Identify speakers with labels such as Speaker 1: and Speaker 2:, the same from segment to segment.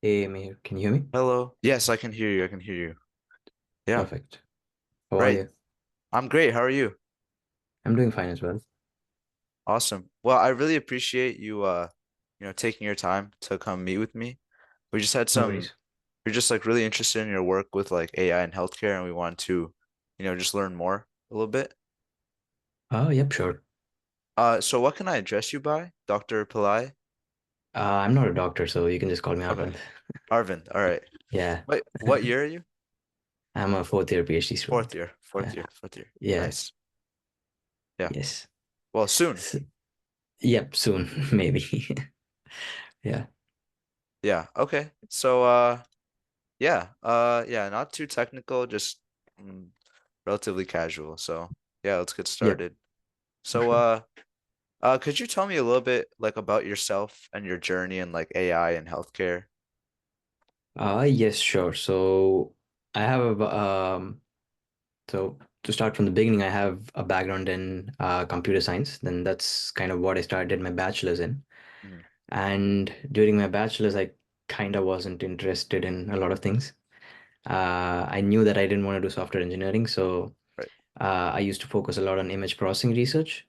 Speaker 1: Hey, Mihir, can you hear me?
Speaker 2: Hello. Yes, I can hear you. I can hear you. Yeah,
Speaker 1: Perfect. How are
Speaker 2: right.
Speaker 1: you?
Speaker 2: I'm great. How are you?
Speaker 1: I'm doing fine as well.
Speaker 2: Awesome. Well, I really appreciate you taking your time to come meet with me. We just had
Speaker 1: No
Speaker 2: some
Speaker 1: worries.
Speaker 2: we're just like really interested in your work with like AI and healthcare, and we want to, just learn more a little bit.
Speaker 1: Oh, yep, sure.
Speaker 2: So what can I address you by? Dr. Pillai?
Speaker 1: I'm not a doctor, so you can just call me
Speaker 2: Okay.
Speaker 1: Arvind.
Speaker 2: Arvind. All right.
Speaker 1: Yeah,
Speaker 2: What year are you?
Speaker 1: I'm a fourth year PhD
Speaker 2: Fourth
Speaker 1: student.
Speaker 2: year. Fourth
Speaker 1: Yeah,
Speaker 2: year. Fourth year.
Speaker 1: yeah,
Speaker 2: Nice. Yeah.
Speaker 1: yes.
Speaker 2: Well, soon.
Speaker 1: S Yep, soon, maybe. Yeah,
Speaker 2: Yeah. Okay. So yeah, not too technical, just mm, relatively casual. So yeah, let's get
Speaker 1: yep,
Speaker 2: started.
Speaker 1: for
Speaker 2: So
Speaker 1: sure.
Speaker 2: could you tell me a little bit like about yourself and your journey in like AI and healthcare?
Speaker 1: Yes, sure. So I have so to start from the beginning, I have a background in computer science. Then that's kind of what I started my bachelor's in.
Speaker 2: Mhm.
Speaker 1: And during my bachelor's, I kind of wasn't interested in a lot of things. I knew that I didn't want to do software engineering, so
Speaker 2: Right.
Speaker 1: I used to focus a lot on image processing research.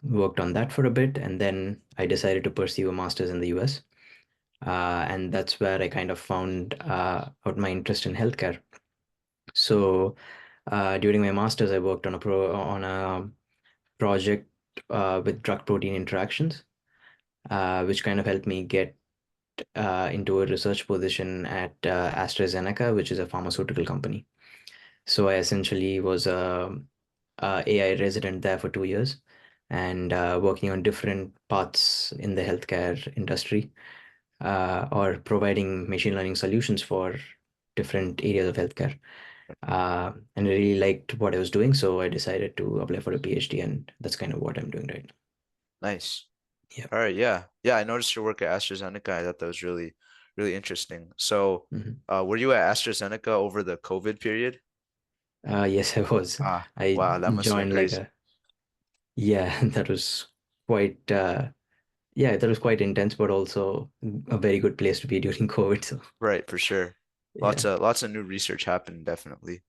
Speaker 1: Worked on that for a bit, and then I decided to pursue a master's in the US. And that's where I kind of found out my interest in healthcare. So during my master's, I worked on a project with drug protein interactions, which kind of helped me get into a research position at AstraZeneca, which is a pharmaceutical company. So I essentially was a AI resident there for 2 years and working on different parts in the healthcare industry or providing machine learning solutions for different areas of healthcare. And I really liked what I was doing, so I decided to apply for a PhD, and that's kind of what I'm doing right now.
Speaker 2: Nice.
Speaker 1: Yeah.
Speaker 2: All right, yeah. Yeah, I noticed your work at AstraZeneca. I thought that was really, really interesting. So,
Speaker 1: Mhm.
Speaker 2: were you at AstraZeneca over the COVID period?
Speaker 1: Yes, I was.
Speaker 2: Ah,
Speaker 1: I
Speaker 2: wow, that must have been
Speaker 1: joined like
Speaker 2: crazy.
Speaker 1: a yeah, that was quite yeah, that was quite intense, but also a very good place to be during COVID. So
Speaker 2: Right, for sure. Lots
Speaker 1: yeah.
Speaker 2: of lots of new research happened, definitely.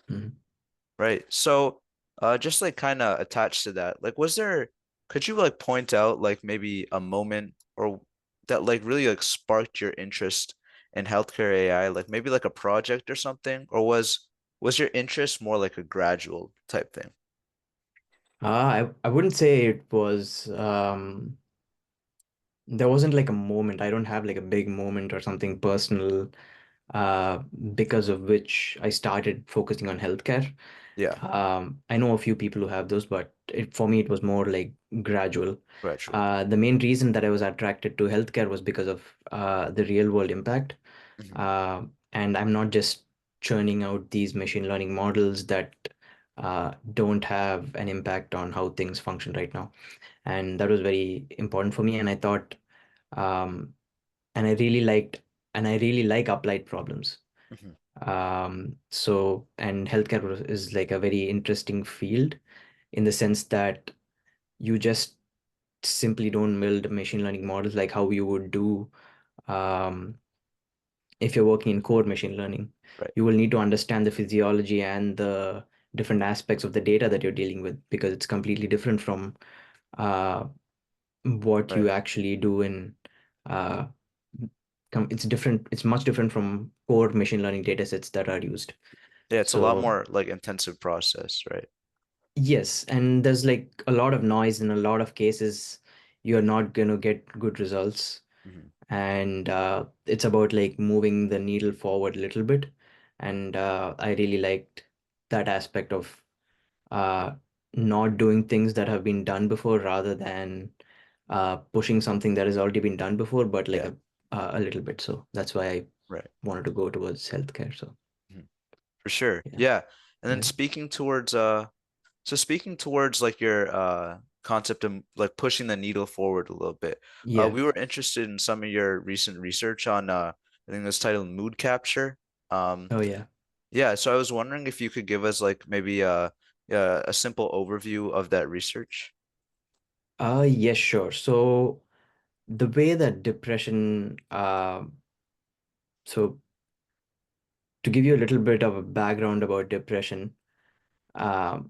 Speaker 1: Mhm.
Speaker 2: Right. So, just like kind of attached to that, like, could you like point out like maybe a moment or that like really like sparked your interest in healthcare AI, like maybe like a project or something, or was your interest more like a gradual type thing?
Speaker 1: I wouldn't say it was there wasn't like a moment. I don't have like a big moment or something personal uh because of which I started focusing on healthcare.
Speaker 2: Yeah,
Speaker 1: I know a few people who have those, but for me, it was more like gradual.
Speaker 2: gradual.
Speaker 1: The main reason that I was attracted to healthcare was because of the real world impact.
Speaker 2: Hmm.
Speaker 1: And I'm not just churning out these machine learning models that don't have an impact on how things function right now. And that was very important for me. And I thought, um, and I really liked, and I really like applied problems.
Speaker 2: Hmm.
Speaker 1: And healthcare is like a very interesting field in the sense that you just simply don't build machine learning models like how you would do um, if you're working in core machine learning.
Speaker 2: Right,
Speaker 1: You will need to understand the physiology and the different aspects of the data that you're dealing with because it's completely different from uh, what you
Speaker 2: right.
Speaker 1: actually do in uh, it's different. It's much different from core machine learning data sets that are used.
Speaker 2: Yeah, it's a lot
Speaker 1: So
Speaker 2: more like intensive process, right?
Speaker 1: yes, and there's like a lot of noise in a lot of cases. You're not going to get good results.
Speaker 2: Hmm.
Speaker 1: And it's about like moving the needle forward a little bit. And I really liked that aspect of uh, not doing things that have been done before rather than pushing something that has already been done before, but like
Speaker 2: Yeah,
Speaker 1: a little bit. So that's why I
Speaker 2: right.
Speaker 1: wanted to go towards healthcare. So
Speaker 2: Mhm. For sure.
Speaker 1: yeah,
Speaker 2: Yeah. And then
Speaker 1: yeah,
Speaker 2: speaking towards like your concept of like pushing the needle forward a little bit,
Speaker 1: yeah.
Speaker 2: we were interested in some of your recent research on I think it's titled mood capture. Um,
Speaker 1: Oh yeah.
Speaker 2: yeah, so I was wondering if you could give us like maybe a simple overview of that research.
Speaker 1: Yes, sure. So the way that depression So to give you a little bit of a background about depression, uh,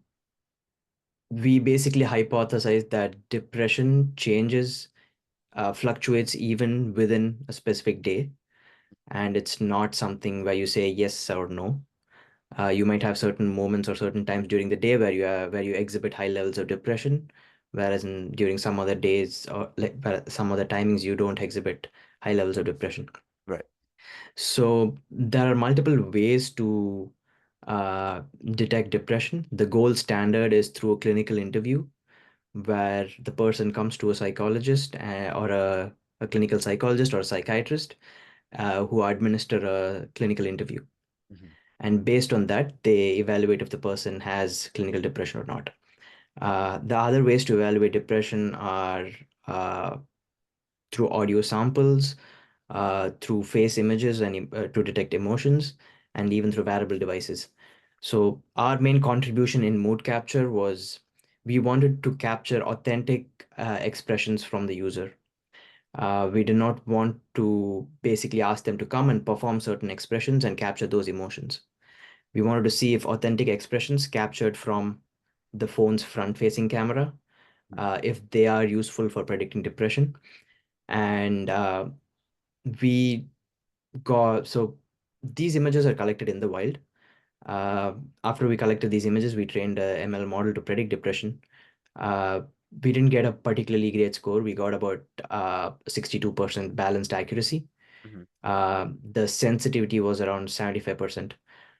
Speaker 1: we basically hypothesized that depression changes, fluctuates even within a specific day, and it's not something where you say yes or no. You might have certain moments or certain times during the day where you exhibit high levels of depression, whereas during some other days or like some other timings you don't exhibit high levels of depression.
Speaker 2: Right.
Speaker 1: So there are multiple ways to detect depression. The gold standard is through a clinical interview where the person comes to a psychologist or a clinical psychologist or a psychiatrist who administer a clinical interview.
Speaker 2: Hmm.
Speaker 1: And based on that, they evaluate if the person has clinical depression or not. The other ways to evaluate depression are uh, through audio samples, through face images and to detect emotions, and even through wearable devices. So our main contribution in mood capture was we wanted to capture authentic expressions from the user. We did not want to basically ask them to come and perform certain expressions and capture those emotions. We wanted to see if authentic expressions captured from the phone's front-facing camera, if they are useful for predicting depression. And we so these images are collected in the wild. Uh, After we collected these images, we trained a ML model to predict depression. Uh, we didn't get a particularly great score. We got about 62% balanced accuracy.
Speaker 2: Hmm.
Speaker 1: The sensitivity was around 75%,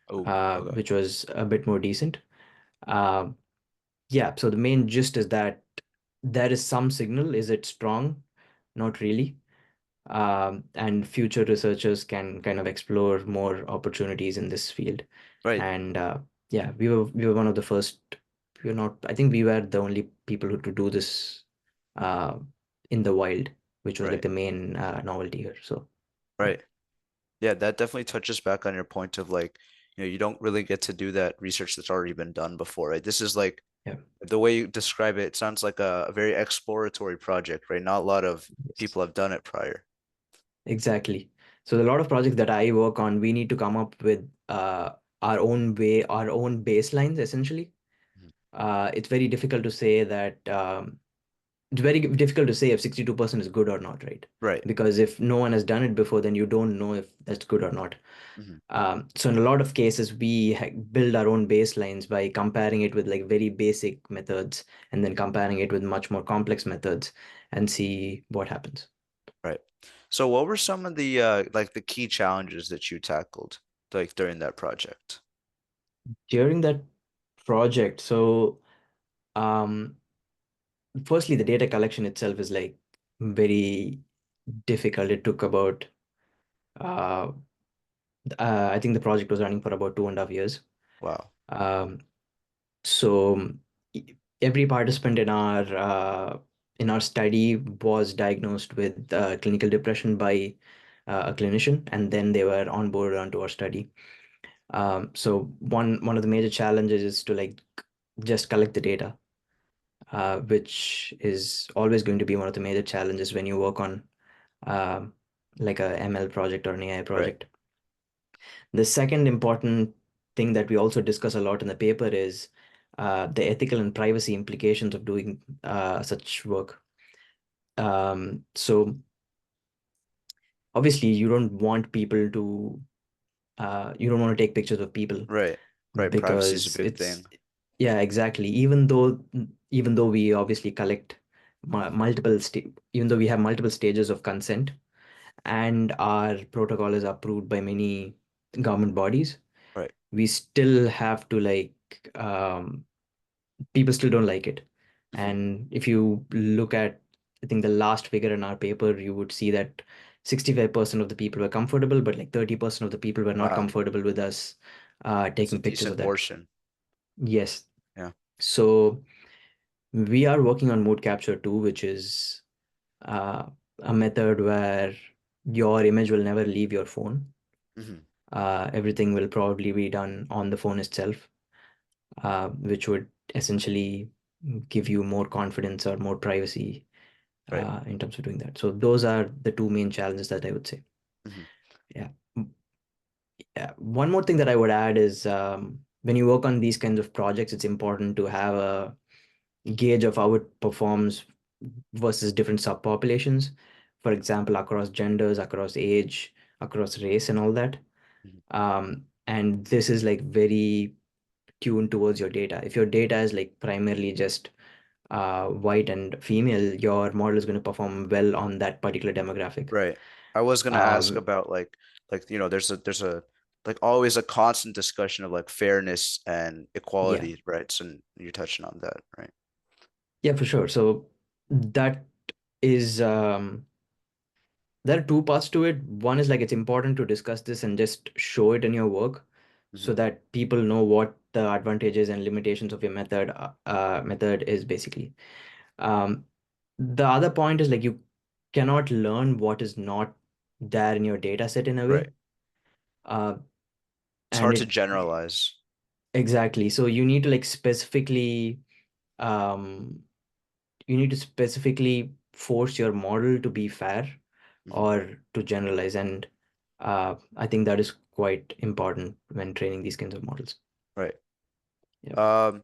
Speaker 2: Oh, okay.
Speaker 1: which was a bit more decent. Uh, yeah, so the main gist is that there is some signal. Is it strong? Not really. And future researchers can kind of explore more opportunities in this field.
Speaker 2: Right.
Speaker 1: And yeah, we were one of the first. We were not. I think we were the only people who to do this uh, in the wild, which was like
Speaker 2: Right.
Speaker 1: the main novelty here. So yeah,
Speaker 2: Right. Yeah, that definitely touches back on your point of like, you don't really get to do that research that's already been done before, right? This is like
Speaker 1: yeah,
Speaker 2: the way you describe it, it sounds like a very exploratory project, right? Not a lot of
Speaker 1: yes,
Speaker 2: people have done it prior.
Speaker 1: exactly. So a lot of projects that I work on, we need to come up with our own way, our own baselines, essentially.
Speaker 2: Mhm.
Speaker 1: It's very difficult to say that. It's very difficult to say if 62% is good or not, right?
Speaker 2: Right.
Speaker 1: Because if no one has done it before, then you don't know if that's good or not.
Speaker 2: Hmm.
Speaker 1: So in a lot of cases, we build our own baselines by comparing it with like very basic methods and then comparing it with much more complex methods and see what happens.
Speaker 2: Right. So what were some of the like the key challenges that you tackled like during that project?
Speaker 1: During that project, so um, firstly, the data collection itself is like very difficult. It took about uh, I think the project was running for about 2.5 years.
Speaker 2: Wow.
Speaker 1: Um, so every participant in our study was diagnosed with clinical depression by a clinician, and then they were onboarded onto our study. So one of the major challenges is to like just collect the data, which is always going to be one of the major challenges when you work on um, like a ML project or an AI
Speaker 2: Right.
Speaker 1: project. The second important thing that we also discuss a lot in the paper is the ethical and privacy implications of doing such work. So obviously, you don't want to take pictures of people
Speaker 2: Right. Right. Privacy is a
Speaker 1: because
Speaker 2: big thing.
Speaker 1: yeah, exactly. Even though we obviously collect even though we have multiple stages of consent and our protocol is approved by many government bodies,
Speaker 2: Right.
Speaker 1: we still have to people still don't like it.
Speaker 2: Hmm.
Speaker 1: And if you look at, I think the last figure in our paper, you would see that 65% of the people were comfortable, but like 30% of the people were not
Speaker 2: Wow.
Speaker 1: comfortable with us
Speaker 2: That's a
Speaker 1: taking pictures of
Speaker 2: decent
Speaker 1: that.
Speaker 2: portion.
Speaker 1: Yes.
Speaker 2: Yeah.
Speaker 1: So we are working on mode capture too, which is uh, a method where your image will never leave your phone.
Speaker 2: Hmm.
Speaker 1: Everything will probably be done on the phone itself, which would essentially give you more confidence or more privacy
Speaker 2: Right.
Speaker 1: in terms of doing that. So those are the two main challenges that I would say.
Speaker 2: Hmm.
Speaker 1: Yeah. Yeah. One more thing that I would add is when you work on these kinds of projects, it's important to have a gauge of how it performs versus different subpopulations. For example, across genders, across age, across race, and all that.
Speaker 2: Mhm.
Speaker 1: And this is like very tuned towards your data. If your data is like primarily just white and female, your model is going to perform well on that particular demographic.
Speaker 2: Right. I was gonna ask
Speaker 1: Um,
Speaker 2: about there's a like always a constant discussion of like fairness and
Speaker 1: yeah,
Speaker 2: equality, right? So you're touching on that, right?
Speaker 1: yeah, for sure. So that is there are two parts to it. One is like it's important to discuss this and just show it in your work
Speaker 2: Hmm.
Speaker 1: so that people know what the advantages and limitations of your method is basically. Um, the other point is like you cannot learn what is not there in your data set in a
Speaker 2: Right.
Speaker 1: way. Uh,
Speaker 2: It's
Speaker 1: and
Speaker 2: hard to
Speaker 1: it
Speaker 2: generalize.
Speaker 1: exactly. So um, you need to specifically force your model to be fair
Speaker 2: Hmm.
Speaker 1: or to generalize. And I think that is quite important when training these kinds of models.
Speaker 2: Right.
Speaker 1: Yeah.
Speaker 2: Um,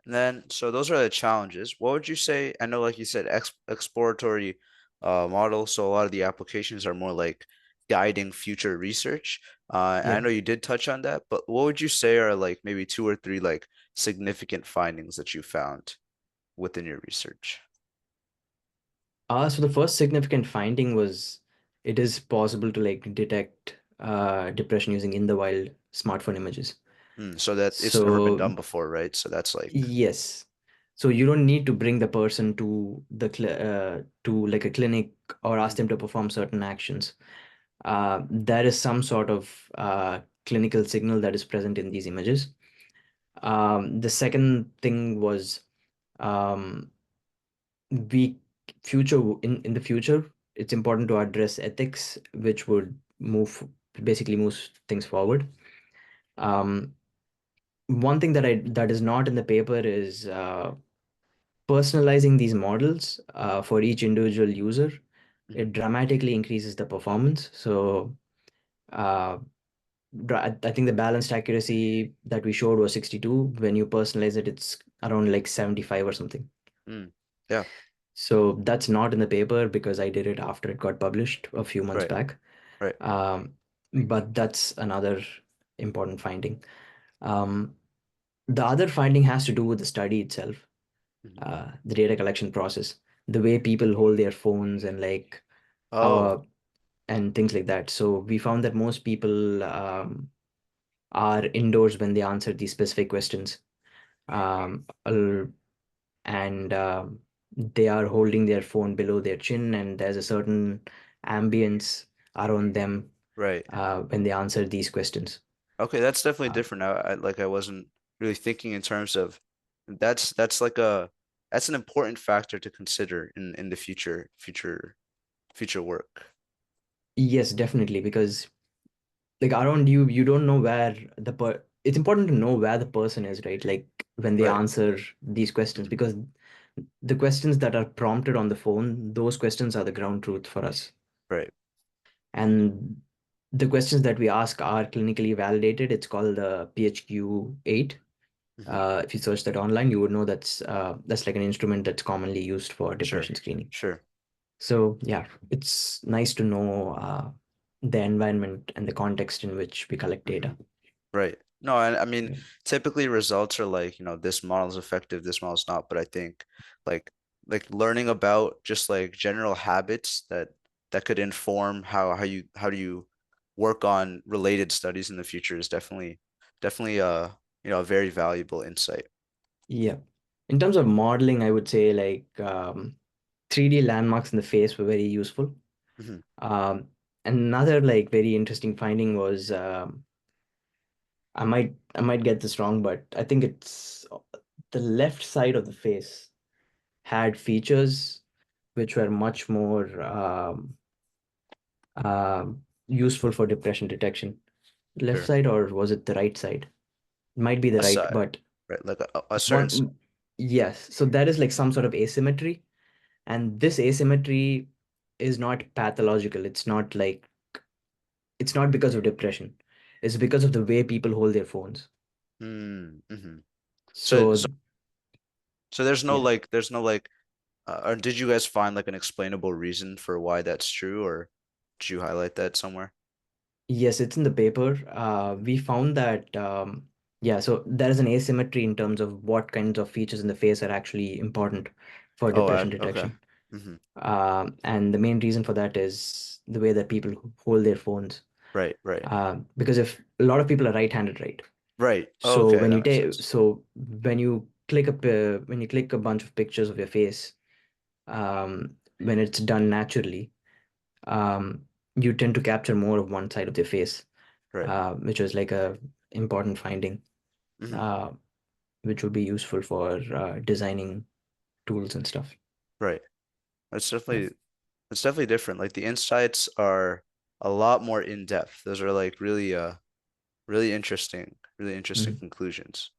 Speaker 2: and then so those are the challenges. What would you say? I know, like you said, exploratory model. So a lot of the applications are more like guiding future research. And I
Speaker 1: Yeah.
Speaker 2: know you did touch on that, but what would you say are like maybe two or three like significant findings that you found within your research?
Speaker 1: So the first significant finding was it is possible to like detect depression using in the wild smartphone images.
Speaker 2: So that it's never been
Speaker 1: So
Speaker 2: done before, right? So that's like,
Speaker 1: yes. So you don't need to bring the person to to like a clinic or ask
Speaker 2: mhm,
Speaker 1: them to perform certain actions. There is some sort of clinical signal that is present in these images. The second thing was um, we in the future, it's important to address ethics, which would basically moves things forward. Um, One thing that is not in the paper is personalizing these models for each individual user.
Speaker 2: mhm,
Speaker 1: It dramatically increases the performance. So uh, I think the balanced accuracy that we showed was 62. When you personalize it, it's around like 75 or something.
Speaker 2: mm, yeah,
Speaker 1: So that's not in the paper because I did it after it got published a few months
Speaker 2: right,
Speaker 1: back.
Speaker 2: right,
Speaker 1: Um, but that's another important finding. Um, the other finding has to do with the study itself,
Speaker 2: mhm.
Speaker 1: the data collection process, the way people hold their phones and like
Speaker 2: Oh,
Speaker 1: how and things like that. So we found that most people are indoors when they answer these specific questions. Um, and they are holding their phone below their chin, and there's a certain ambience around them
Speaker 2: right.
Speaker 1: when they answer these questions.
Speaker 2: Okay, that's definitely
Speaker 1: Uh,
Speaker 2: different. I wasn't really thinking in terms of that's like a that's an important factor to consider in the future work.
Speaker 1: yes, definitely, because like around you, you don't know where it's important to know where the person is, right? Like when they
Speaker 2: Right.
Speaker 1: answer these questions,
Speaker 2: Mhm.
Speaker 1: because the questions that are prompted on the phone, those questions are the ground truth for us.
Speaker 2: Right.
Speaker 1: And the questions that we ask are clinically validated. It's called the PHQ-8.
Speaker 2: Mhm.
Speaker 1: If you search that online, you would know that's like an instrument that's commonly used for
Speaker 2: Sure.
Speaker 1: depression screening.
Speaker 2: Sure.
Speaker 1: So yeah, it's nice to know the environment and the context in which we collect
Speaker 2: Mhm.
Speaker 1: data.
Speaker 2: Right. No, and I mean,
Speaker 1: Yeah.
Speaker 2: typically results are like, this model is effective, this model's not, but I think like like learning about just like general habits that could inform how do you work on related studies in the future is definitely a very valuable insight.
Speaker 1: Yeah. In terms of modeling, I would say like 3D landmarks in the face were very useful.
Speaker 2: Mhm.
Speaker 1: Um, Another like very interesting finding was I might get this wrong, but I think it's the left side of the face had features which were much more useful for depression detection. Left
Speaker 2: Sure.
Speaker 1: side, or was it the right side? It might be the
Speaker 2: A
Speaker 1: right,
Speaker 2: side,
Speaker 1: but
Speaker 2: right? Like a certain
Speaker 1: one, yes. So there is like some sort of asymmetry, and this asymmetry is not pathological. It's not because of depression. is because of the way people hold their phones.
Speaker 2: Mm-hmm. So,
Speaker 1: So
Speaker 2: so so there's no
Speaker 1: yeah,
Speaker 2: like or did you guys find like an explainable reason for why that's true, or did you highlight that somewhere?
Speaker 1: yes, it's in the paper. We found that yeah, so there is an asymmetry in terms of what kinds of features in the face are actually important for
Speaker 2: Oh,
Speaker 1: depression
Speaker 2: okay.
Speaker 1: detection.
Speaker 2: Hmm.
Speaker 1: And the main reason for that is the way that people hold their phones.
Speaker 2: Right, right,
Speaker 1: Because if a lot of people are right-handed, right?
Speaker 2: right. Oh,
Speaker 1: So
Speaker 2: okay,
Speaker 1: when
Speaker 2: that
Speaker 1: you
Speaker 2: makes
Speaker 1: take,
Speaker 2: sense.
Speaker 1: so when you click a bunch of pictures of your face, when it's done naturally, um, you tend to capture more of one side of their face,
Speaker 2: Right.
Speaker 1: which was like a important finding,
Speaker 2: Hmm.
Speaker 1: uh, which would be useful for designing tools and stuff.
Speaker 2: Right. That's
Speaker 1: Yeah.
Speaker 2: definitely it's definitely different. Like the insights are a lot more in depth. Those are like really interesting
Speaker 1: Mhm.
Speaker 2: conclusions.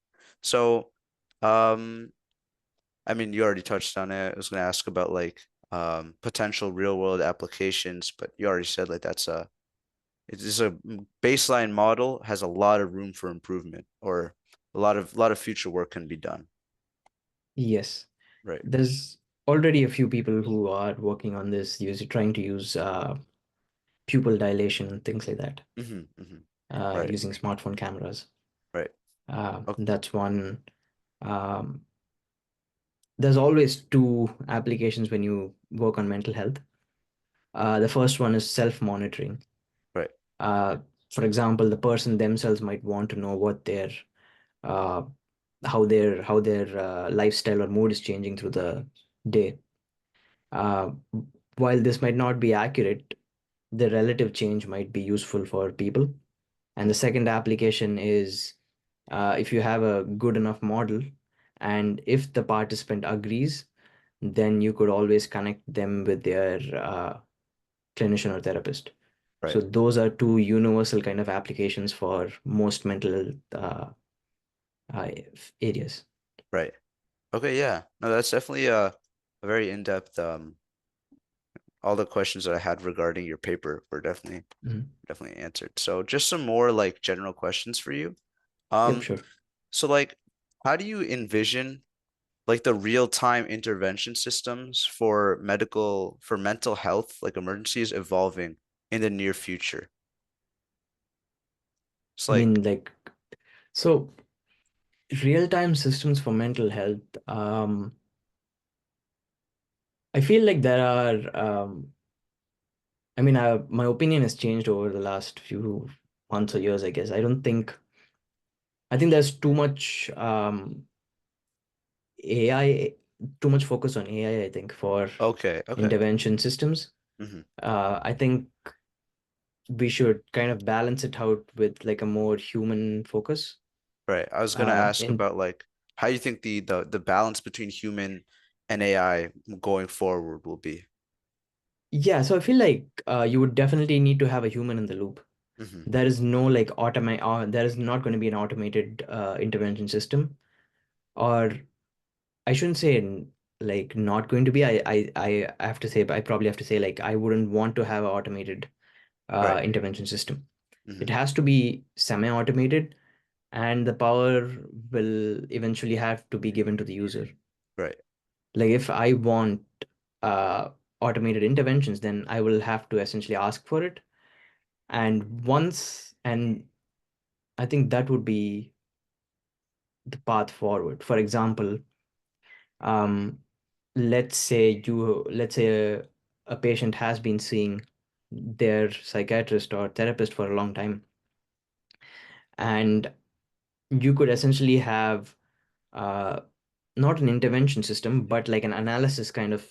Speaker 2: So, um, I mean, you already touched on it. I was gonna ask about like potential real world applications, but you already said like it's a baseline model has a lot of room for improvement, or a lot of future work can be done.
Speaker 1: Yes.
Speaker 2: Right.
Speaker 1: There's already a few people who are working on this, trying to use pupil dilation and things like that,
Speaker 2: Hmm. Hmm. Right.
Speaker 1: using smartphone cameras.
Speaker 2: Right. Okay.
Speaker 1: That's one. Um, there's always two applications when you work on mental health. The first one is self-monitoring.
Speaker 2: Right.
Speaker 1: Uh, for example, the person themselves might want to know what their uh, how their lifestyle or mood is changing through the day. Uh, while this might not be accurate, the relative change might be useful for people. And the
Speaker 2: Mm.
Speaker 1: second application is if you have a good enough model, and if the participant agrees, then you could always connect them with their clinician or therapist. So
Speaker 2: Right.
Speaker 1: those are two universal kind of applications for most mental health uh, areas.
Speaker 2: Right. Okay, yeah. No, that's definitely a very in-depth all the questions that I had regarding your paper were
Speaker 1: Mhm.
Speaker 2: definitely answered. So just some more like general questions for you.
Speaker 1: Yep,
Speaker 2: Um,
Speaker 1: sure.
Speaker 2: so like how do you envision like the real-time intervention systems for mental health, like emergencies evolving in the near future? It's
Speaker 1: I
Speaker 2: like
Speaker 1: mean, like, so real-time systems for mental health. I feel like there are, I mean, my opinion has changed over the last few months or years, I guess. I think there's too much AI, too much focus on AI, I think, for
Speaker 2: okay, okay.
Speaker 1: intervention systems.
Speaker 2: Hmm.
Speaker 1: I think we should kind of balance it out with like a more human focus.
Speaker 2: Right. I was gonna ask
Speaker 1: In
Speaker 2: about like how you think the balance between human and AI going forward will be.
Speaker 1: Yeah, so I feel like you would definitely need to have a human in the loop.
Speaker 2: Hmm.
Speaker 1: There is no like there is not going to be an automated intervention system, or I shouldn't say like not going to be. I have to say, I probably have to say like I wouldn't want to have an automated
Speaker 2: Right.
Speaker 1: intervention system. It
Speaker 2: Hmm.
Speaker 1: has to be semi-automated, and the power will eventually have to be given to the user.
Speaker 2: Right.
Speaker 1: Like if I want uh, automated interventions, then I will have to essentially ask for it. And I think that would be the path forward. For example, um, let's say a patient has been seeing their psychiatrist or therapist for a long time, and you could essentially have uh, not an intervention system, but like an analysis kind of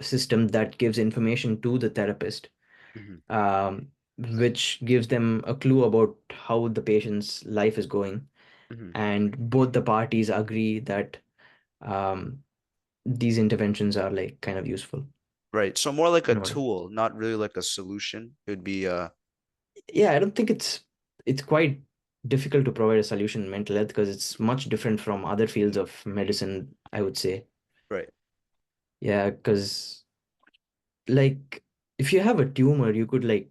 Speaker 1: system that gives information to the therapist,
Speaker 2: Hmm.
Speaker 1: um, which gives them a clue about how the patient's life is going.
Speaker 2: Hmm.
Speaker 1: And both the parties agree that um, these interventions are like kind of useful
Speaker 2: Right. So more like a
Speaker 1: in order.
Speaker 2: tool, not really like a solution. It would be
Speaker 1: Yeah, I don't think it's quite difficult to provide a solution in mental health because it's much different from other fields of medicine, I would say.
Speaker 2: right.
Speaker 1: Yeah, because like if you have a tumor, you could like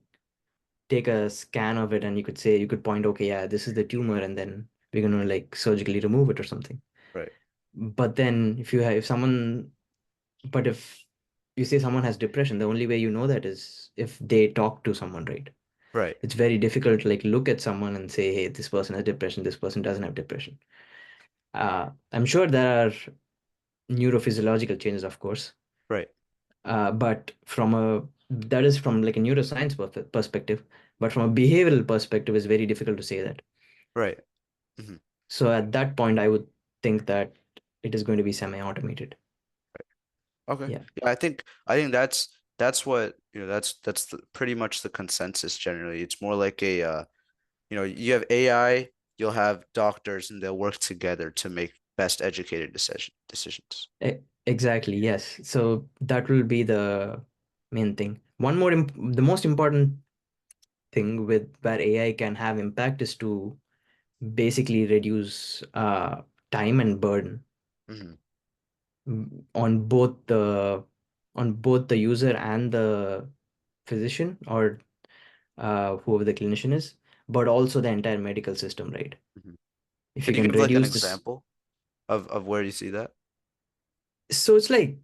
Speaker 1: take a scan of it and you could say, you could point, okay, yeah, this is the tumor, and then we're gonna like surgically remove it or something.
Speaker 2: Right.
Speaker 1: But then if someone, but if you say someone has depression, the only way you know that is if they talk to someone, right?
Speaker 2: Right.
Speaker 1: It's very difficult to like look at someone and say, hey, this person has depression, this person doesn't have depression. I'm sure there are neurophysiological changes, of course,
Speaker 2: Right.
Speaker 1: but from a that is from like a neuroscience perspective, but from a behavioral perspective, it's very difficult to say that.
Speaker 2: Right. Hmm.
Speaker 1: So at that point, I would think that it is going to be semi-automated.
Speaker 2: Okay.
Speaker 1: Yeah.
Speaker 2: Yeah, I think that's what, that's pretty much the consensus generally. It's more like a you have AI, you'll have doctors, and they'll work together to make best educated decisions.
Speaker 1: Exactly, yes. So that will be the main thing. The most important thing with where AI can have impact is to basically reduce time and burden
Speaker 2: Hmm.
Speaker 1: on both the user and the physician, or whoever the clinician is, but also the entire medical system, right?
Speaker 2: Hmm.
Speaker 1: If
Speaker 2: Can
Speaker 1: you
Speaker 2: you
Speaker 1: can
Speaker 2: give like an
Speaker 1: reduce this,
Speaker 2: example of where you see that?
Speaker 1: so it's like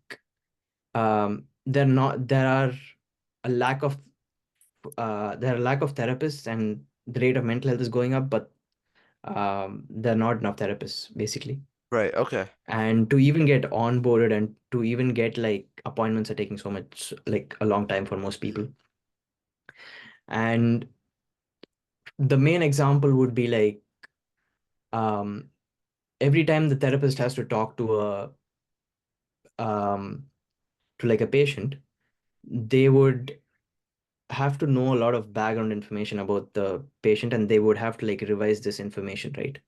Speaker 1: there are a lack of there are a lack of therapists, and the rate of mental health is going up, but there are not enough therapists basically.
Speaker 2: Right. Okay.
Speaker 1: And to even get onboarded and to even get like appointments are taking so much, like a long time for most
Speaker 2: Hmm.
Speaker 1: people. And the main example would be like um, every time the therapist has to talk um, to like a patient, they would have to know a lot of background information about the patient, and they would have to like revise this information, right?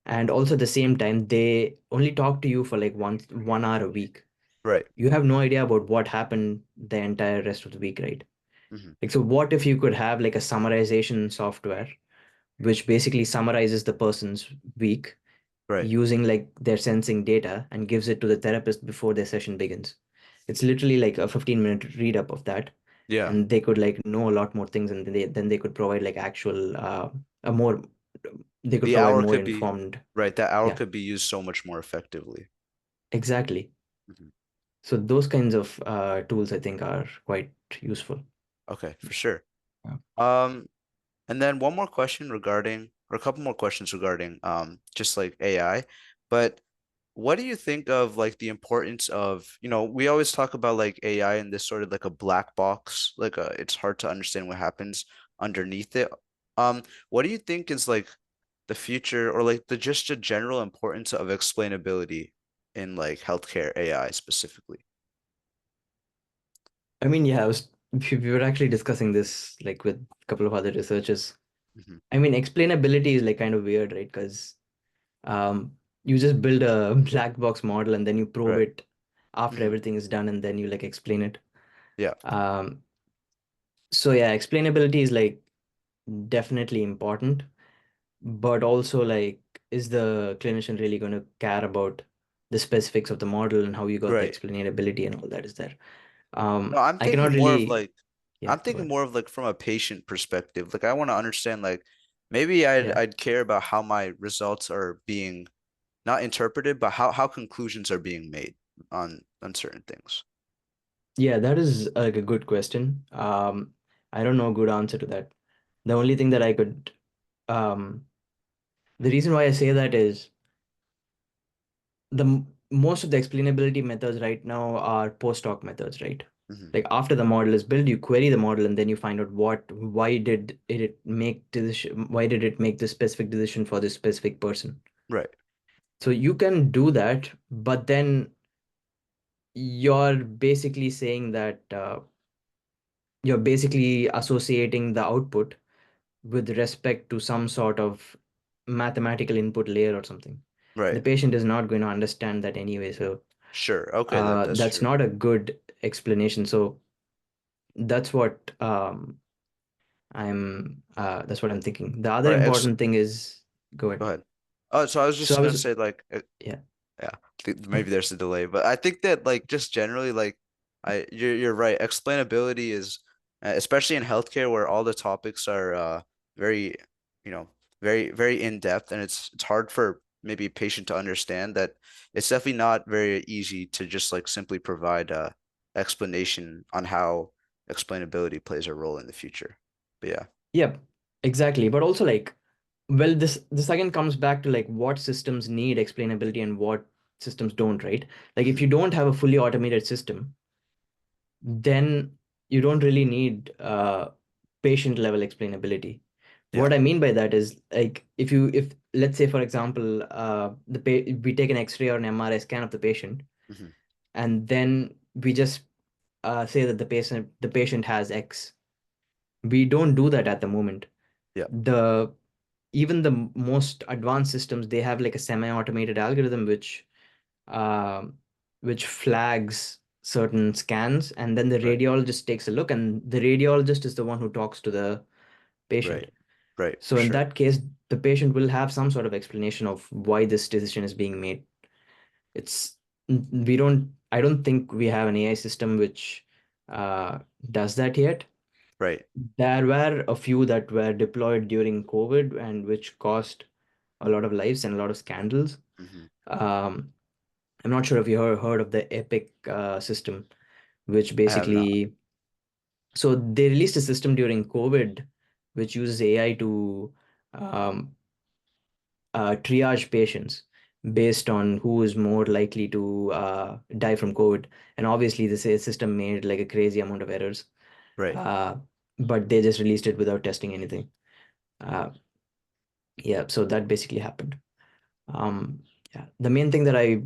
Speaker 1: And also at the same time, they only talk to you for like 1 hour a week.
Speaker 2: Right.
Speaker 1: You have no idea about what happened the entire rest of the week, right?
Speaker 2: Hmm.
Speaker 1: Like, so what if you could have like a summarization software which basically summarizes the person's week
Speaker 2: Right.
Speaker 1: using like their sensing data and gives it to the therapist before their session begins? It's literally like a 15-minute read up of that,
Speaker 2: Yeah.
Speaker 1: and they could like know a lot more things, and then they could provide like actual a more they could
Speaker 2: The
Speaker 1: provide
Speaker 2: hour
Speaker 1: more
Speaker 2: could be
Speaker 1: informed.
Speaker 2: right. That hour
Speaker 1: Yeah,
Speaker 2: could be used so much more effectively.
Speaker 1: exactly.
Speaker 2: Mhm.
Speaker 1: So those kinds of tools I think are quite useful.
Speaker 2: Okay, for sure.
Speaker 1: Yeah.
Speaker 2: Um, and then one more question regarding, or a couple more questions regarding just like AI. But what do you think of like the importance of, we always talk about like AI and this sort of like a black box, like it's hard to understand what happens underneath it. What do you think is like the future, or like the just a general importance of explainability in like healthcare AI specifically?
Speaker 1: I mean, yeah, we were actually discussing this like with a couple of other researchers.
Speaker 2: Hmm.
Speaker 1: I mean, explainability is like kind of weird, right? Because um, you just build a black box model and then you probe
Speaker 2: Right.
Speaker 1: it after
Speaker 2: Hmm.
Speaker 1: everything is done, and then you like explain it.
Speaker 2: Yeah.
Speaker 1: Um, so yeah, explainability is like definitely important, but also like, is the clinician really going to care about the specifics of the model and how you got the
Speaker 2: Right.
Speaker 1: explainability and all that is there?
Speaker 2: No, I'm
Speaker 1: I
Speaker 2: thinking
Speaker 1: cannot
Speaker 2: more of
Speaker 1: really,
Speaker 2: like
Speaker 1: yeah,
Speaker 2: I'm
Speaker 1: go
Speaker 2: thinking
Speaker 1: ahead.
Speaker 2: more of like from a patient perspective. Like I want to understand like maybe I'd
Speaker 1: Yeah.
Speaker 2: I'd care about how my results are being not interpreted, but how conclusions are being made on certain things.
Speaker 1: Yeah, that is like a good question. I don't know a good answer to that. The only thing that I could, um, the reason why I say that is most of the explainability methods right now are post hoc methods, right?
Speaker 2: Hmm.
Speaker 1: Like after the model is built, you query the model and then you find out why did it make this specific decision for this specific person?
Speaker 2: Right.
Speaker 1: So you can do that, but then you're basically saying that you're basically associating the output with respect to some sort of mathematical input layer or something.
Speaker 2: Right.
Speaker 1: The patient is not going to understand that anyway, so
Speaker 2: Sure. Okay, that's
Speaker 1: that's
Speaker 2: true.
Speaker 1: not a good explanation. So that's what that's what I'm thinking. The other
Speaker 2: Right.
Speaker 1: important thing is, go
Speaker 2: Go
Speaker 1: ahead.
Speaker 2: ahead. Oh, so I was
Speaker 1: So
Speaker 2: just
Speaker 1: I
Speaker 2: gonna
Speaker 1: was,
Speaker 2: say like
Speaker 1: yeah,
Speaker 2: yeah, maybe there's a delay, but I think that like just generally like you're right. Explainability is especially in healthcare where all the topics are very, you know, very in depth, and it's hard for maybe a patient to understand that. It's definitely not very easy to just like simply provide a explanation on how explainability plays a role in the future. But yeah.
Speaker 1: Yep, exactly. But also like, well, this again comes back to like what systems need explainability and what systems don't, right? Like if
Speaker 2: Hmm.
Speaker 1: you don't have a fully automated system, then you don't really need patient level explainability.
Speaker 2: Yeah.
Speaker 1: What I mean by that is like if let's say for example we take an X-ray or an MRI scan of the patient,
Speaker 2: Hmm.
Speaker 1: and then we just say that the patient has X. We don't do that at the moment.
Speaker 2: Yeah.
Speaker 1: The Even the most advanced systems, they have like a semi-automated algorithm um, which flags certain scans, and then the
Speaker 2: Right.
Speaker 1: radiologist takes a look, and the radiologist is the one who talks to the patient.
Speaker 2: Right. Right. For
Speaker 1: So in
Speaker 2: sure.
Speaker 1: that case, the patient will have some sort of explanation of why this decision is being made. It's we don't I don't think we have an AI system which does that yet.
Speaker 2: Right.
Speaker 1: There were a few that were deployed during COVID and which cost a lot of lives and a lot of scandals.
Speaker 2: Hmm.
Speaker 1: Um, I'm not sure if you heard of the Epic system, which
Speaker 2: I have not.
Speaker 1: basically, so they released a system during COVID, which uses AI to um, triage patients based on who is more likely to die from COVID. And obviously, this system made like a crazy amount of errors,
Speaker 2: Right.
Speaker 1: uh, but they just released it without testing anything. Uh, yeah, so that basically happened. Yeah, the main thing that I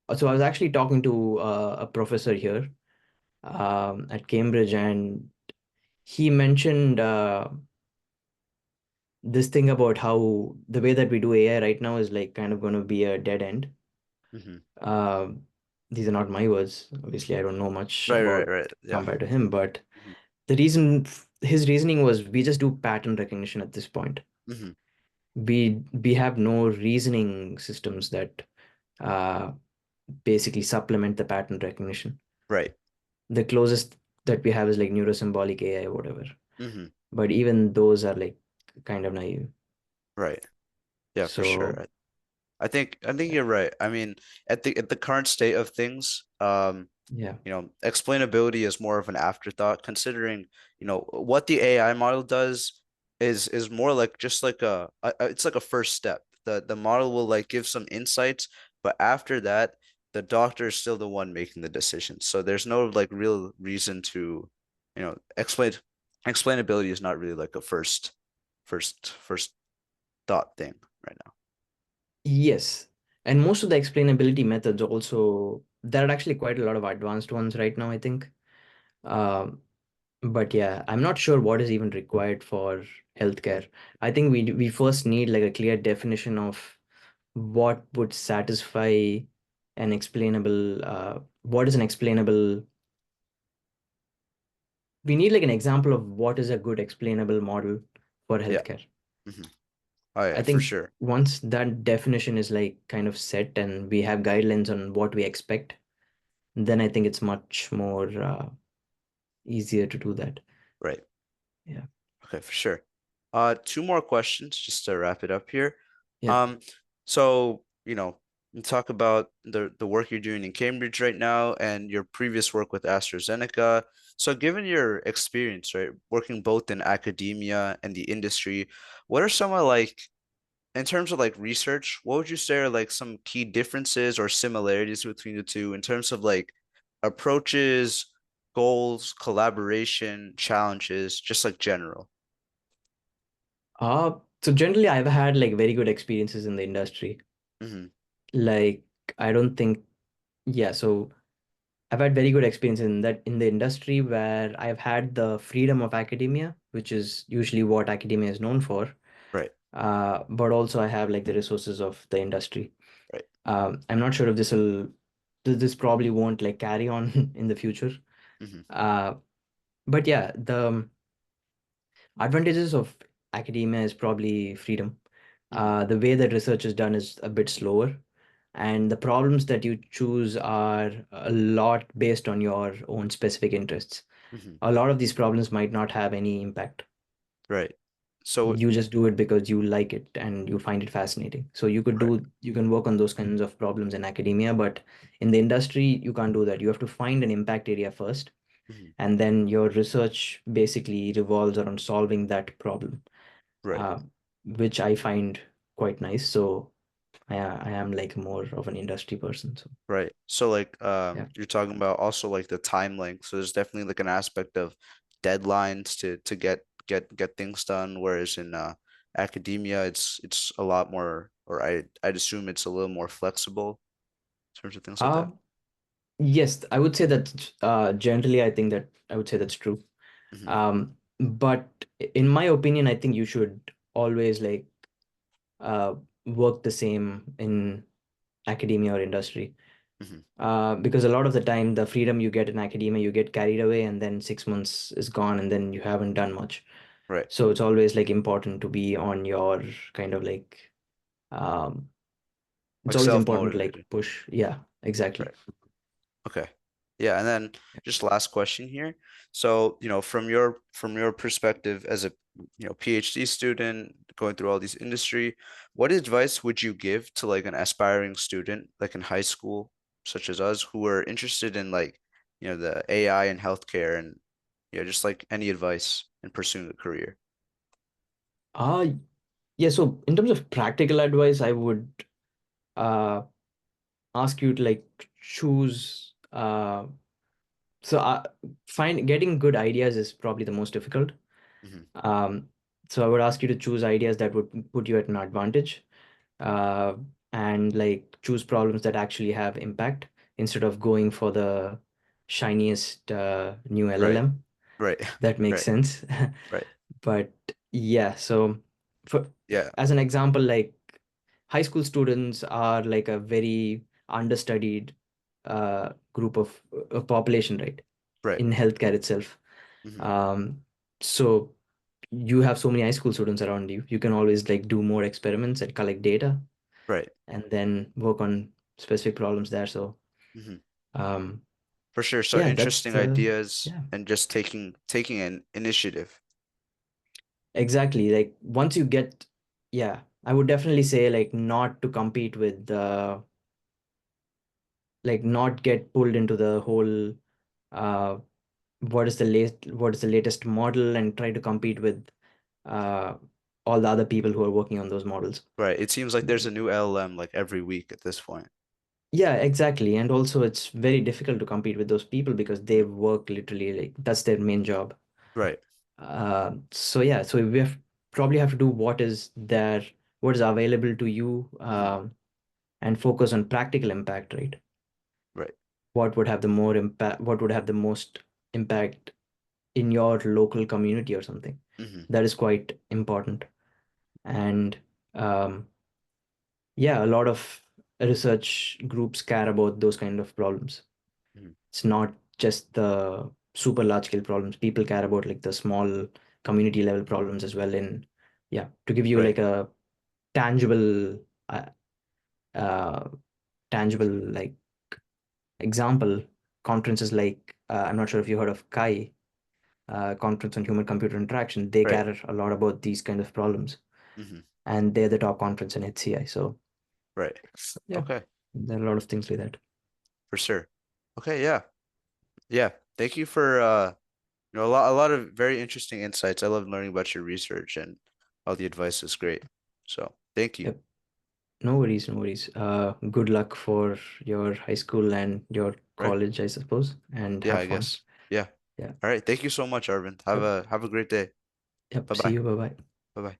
Speaker 1: was actually talking to a professor here at Cambridge, and he mentioned this thing about how the way that we do AI right now is like kind of going to be a dead end.
Speaker 2: Hmm.
Speaker 1: Uh, these are not my words. Obviously, I don't know much
Speaker 2: Right. Right.
Speaker 1: about
Speaker 2: Right. Yeah.
Speaker 1: compared to him, but
Speaker 2: Hmm.
Speaker 1: his reasoning was we just do pattern recognition at this point.
Speaker 2: Hmm.
Speaker 1: We have no reasoning systems that uh, basically supplement the pattern recognition.
Speaker 2: Right.
Speaker 1: The closest that we have is like neurosymbolic AI or whatever.
Speaker 2: Hmm.
Speaker 1: But even those are like kind of naive.
Speaker 2: Right. Yeah, for
Speaker 1: So
Speaker 2: sure. I think you're right. I mean, at the current state of things,
Speaker 1: yeah.
Speaker 2: explainability is more of an afterthought considering, what the AI model does is more like just like it's like a first step. The model will like give some insights, but after that, the doctor is still the one making the decision. So there's no like real reason to, explainability is not really like a first thought thing right now.
Speaker 1: Yes. And most of the explainability methods also, there are actually quite a lot of advanced ones right now, I think. Um, but yeah, I'm not sure what is even required for healthcare. I think we first need like a clear definition of what would satisfy an explainable, what is an explainable, we need like an example of what is a good explainable model for
Speaker 2: Yeah.
Speaker 1: healthcare.
Speaker 2: Hmm. Oh
Speaker 1: I
Speaker 2: yeah, for
Speaker 1: think
Speaker 2: sure.
Speaker 1: once that definition is like kind of set and we have guidelines on what we expect, then I think it's much more easier to do that.
Speaker 2: Right.
Speaker 1: Yeah.
Speaker 2: Okay, for sure. Two more questions just to wrap it up here.
Speaker 1: Yep.
Speaker 2: Um, so, you talk about the work you're doing in Cambridge right now and your previous work with AstraZeneca. So, given your experience, right, working both in academia and the industry, what are some of like, in terms of like research, what would you say are like some key differences or similarities between the two in terms of like approaches, goals, collaboration, challenges, just like general?
Speaker 1: So generally I've had like very good experiences in the industry.
Speaker 2: Hmm.
Speaker 1: Like I don't think, yeah, so I've had very good experience in that in the industry where I've had the freedom of academia, which is usually what academia is known for.
Speaker 2: Right,
Speaker 1: But also I have like the resources of the industry.
Speaker 2: right.
Speaker 1: I'm not sure if this probably won't like carry on in the future.
Speaker 2: Hmm.
Speaker 1: Uh, but yeah, the advantages of academia is probably freedom.
Speaker 2: Hmm.
Speaker 1: The way that research is done is a bit slower, and the problems that you choose are a lot based on your own specific interests.
Speaker 2: Hmm.
Speaker 1: A lot of these problems might not have any impact.
Speaker 2: Right. So,
Speaker 1: You just do it because you like it and you find it fascinating. So
Speaker 2: right.
Speaker 1: you can work on those kinds of problems in academia, but in the industry, you can't do that. You have to find an impact area first,
Speaker 2: Hmm.
Speaker 1: and then your research basically revolves around solving that problem,
Speaker 2: Right.
Speaker 1: uh, which I find quite nice. So I am like more of an industry person. So
Speaker 2: Right. So like
Speaker 1: yeah.
Speaker 2: you're talking about also like the time length. So there's definitely like an aspect of deadlines to get things done, whereas in academia it's a lot more, or I'd assume it's a little more flexible in terms of things like that.
Speaker 1: Uh, yes, I would say that generally I would say that's true.
Speaker 2: Hmm.
Speaker 1: But in my opinion, I think you should always like uh, work the same in academia or industry.
Speaker 2: Hmm.
Speaker 1: Because a lot of the time, the freedom you get in academia, you get carried away, and then 6 months is gone, and then you haven't done much.
Speaker 2: Right.
Speaker 1: So it's always like important to be on your kind of like, um, it's
Speaker 2: Like
Speaker 1: always important to like
Speaker 2: self-motivated.
Speaker 1: push. Yeah, exactly.
Speaker 2: Right. Okay. Yeah, and then just last question here. So, from your perspective as a, PhD student going through all these industry, what advice would you give to like an aspiring student like in high school, such as us, who are interested in like, the AI and healthcare and just like any advice in pursuing a career?
Speaker 1: Uh, yeah, so in terms of practical advice, I would uh ask you to like choose so find getting good ideas is probably the most difficult.
Speaker 2: Hmm.
Speaker 1: Um, so I would ask you to choose ideas that would put you at an advantage, uh, and like choose problems that actually have impact instead of going for the shiniest new
Speaker 2: Right.
Speaker 1: LLM.
Speaker 2: Right.
Speaker 1: That makes
Speaker 2: Right.
Speaker 1: sense.
Speaker 2: Right.
Speaker 1: But yeah, so for
Speaker 2: Yeah.
Speaker 1: as an example, like high school students are like a very understudied group of population, right?
Speaker 2: Right.
Speaker 1: In healthcare itself.
Speaker 2: Hmm.
Speaker 1: Um, so you have so many high school students around you. You can always like do more experiments and collect data
Speaker 2: Right.
Speaker 1: and then work on specific problems there. So
Speaker 2: Hmm.
Speaker 1: um,
Speaker 2: For sure. So
Speaker 1: yeah, that's
Speaker 2: interesting
Speaker 1: the
Speaker 2: ideas
Speaker 1: yeah,
Speaker 2: and just taking an initiative.
Speaker 1: exactly. Like once you get yeah, I would definitely say like not to compete with like not get pulled into the whole uh what is the latest model and try to compete with uh all the other people who are working on those models.
Speaker 2: Right. It seems like there's a new LLM like every week at this point.
Speaker 1: Yeah, exactly. And also it's very difficult to compete with those people because they
Speaker 2: Mhm.
Speaker 1: work literally like that's their main job.
Speaker 2: Right.
Speaker 1: So yeah, so we have probably have to do what is there, what is available to you,
Speaker 2: Hmm.
Speaker 1: and focus on practical impact, right?
Speaker 2: Right.
Speaker 1: What would have the more impact, what would have the most impact in your local community or something.
Speaker 2: Hmm.
Speaker 1: That is quite important. And um, yeah, a lot of research groups care about those kind of problems.
Speaker 2: Hmm.
Speaker 1: It's not just the super large scale problems. People care about like the small community level problems as well. In yeah, to give you
Speaker 2: Right.
Speaker 1: like a tangible, uh, tangible like example, conferences like I'm not sure if you heard of Kai, Conference on Human Computer Interaction. They
Speaker 2: Right.
Speaker 1: care a lot about these kind of problems,
Speaker 2: Hmm.
Speaker 1: and they're the top conference in HCI. So
Speaker 2: Right.
Speaker 1: yeah,
Speaker 2: Okay.
Speaker 1: there are a lot of things like that.
Speaker 2: For sure. Okay. Yeah. Yeah. Thank you for a lot of very interesting insights. I love learning about your research and all the advice is great. So thank you.
Speaker 1: Yep. No worries, no worries. Good luck for your high school and your
Speaker 2: Right.
Speaker 1: college, I suppose, and
Speaker 2: Yeah,
Speaker 1: have
Speaker 2: I
Speaker 1: fun.
Speaker 2: guess. Yeah.
Speaker 1: Yeah.
Speaker 2: All right. Thank you so much, Arvind. Have
Speaker 1: Yep.
Speaker 2: a great day.
Speaker 1: Yep. See
Speaker 2: Bye-bye.
Speaker 1: you. Bye bye.
Speaker 2: Bye-bye.